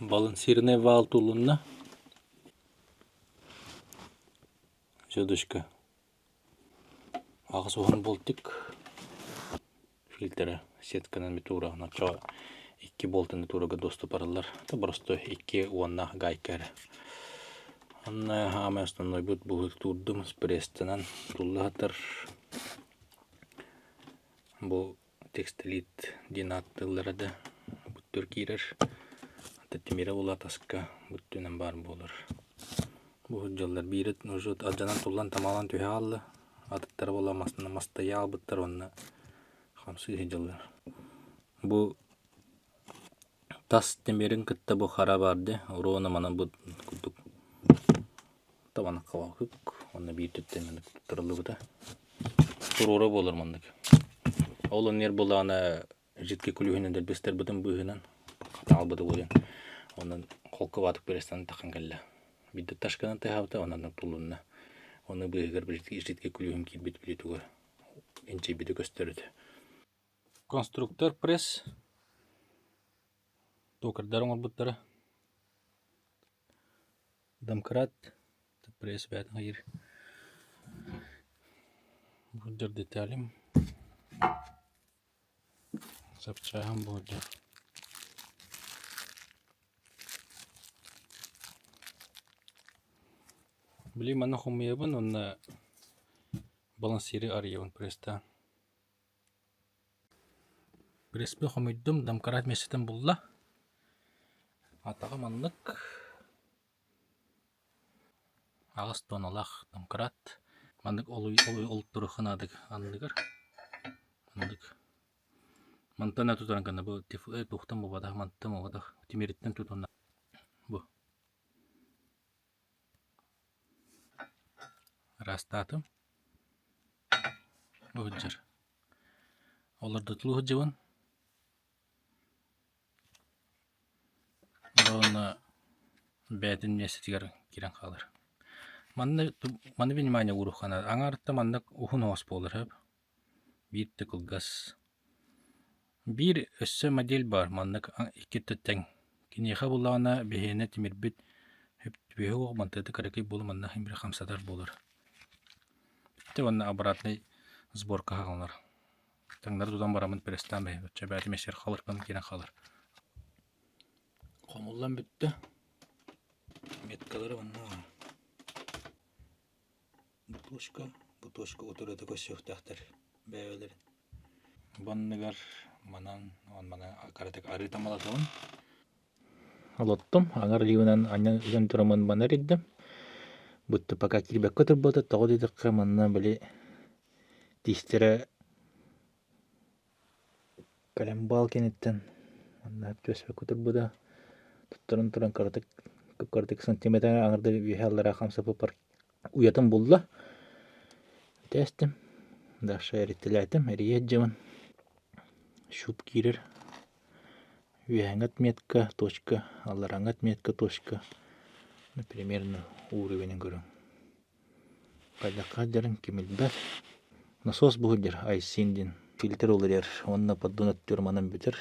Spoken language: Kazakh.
балансирный вал тулунна. Жодышка. Ағыс оған болтик. Фильтра сетканан битура. Начала 2 болтын турага доступ аралар. Это просто 2 уанна гайкар. Анна хама основной бут бухык турдум с престенан. Туллатыр. Бу текстилит динаттылларады. Буттур кирер. Тетимире ула таска буттунан бар болар. Бу жаллар бирет нужут аджанан туллан тамалан түйе алды. Атыттар бола масына мастая албыттар онна хамсы жаллар. Бу тас темерин кытта бу хара барды. Урона мана бу кудук. Табана кавакык. Онна биртеттен менде туттырылды буда. Турура болар мандык. Олын нер бола ана житке күлүхүнөн делбестер бутун быгынан. Албыды болен. Онан колко батык берестен такан келе. Бидде ташканан тахабыта онан тулунна. Оны быгыр бир житке күлүхүн кирбит билетугөр. Энче биде көстөрдү. Конструктор пресс. Токардар оңорбуттары. Домкрат. Пресс бәтін ғайыр. Бұлдыр деталим. Запчағын бұлды. Білей мана хумиябын, онна балансири арыябын пресстан. Преспе хумиддым, домкрат месетен бұлла. Атаға манлык. Ағыс тоналақ домкрат. Мандык олуттуру хынадык андыгар. Мандык. Мантана тутан кана бу тухтан бу бада мантан бу бада тимириттен тутан. Бу. Растатым. Бу жер. Олар дутулу жыбын. Бона бәтин несетигер кирен калыр. Маны внимание урухана. Аңарытта мандык ухун ос болыр хеп. Бир тыкылгас. Бир өссө модель бар. Мандык 2 тең. Кинеха булана бехене тимирбит. Хеп бехе о мантыды каракай болу манна бир хамсадар болыр. Те ванна обратный сборка хагалар. Таңдар тудан барамын пресстан бе. Чабаты месер халыр пан кирен халыр. Комуллан бүтті. Меткалары ванна. Бутошка отырады көсөктақтар бәуелер. Банныгар манан каратек арыта малатауын. Алоттым, аңар ливынан аннан үзен турамын банар еддім. Бұтты пока кирбек көтір боты, тоғы дедіққа маннан біле тистері калембал кенеттен. Маннан төсбек көтір бода. Тұттырын каратек сантиметр аңырды вихаллара қамса попар уятын болла. Тестим. Даша эрителятым, эриеджеван. Шуп кирер. Вихангат метка, точка. Алларангат метка, точка. Примерно уровень көрін. Кайдаққа дерін кемелбәр. Насос бұғыдер айсиндин. Фильтр олырер. Онна поддонат түрманан бітір.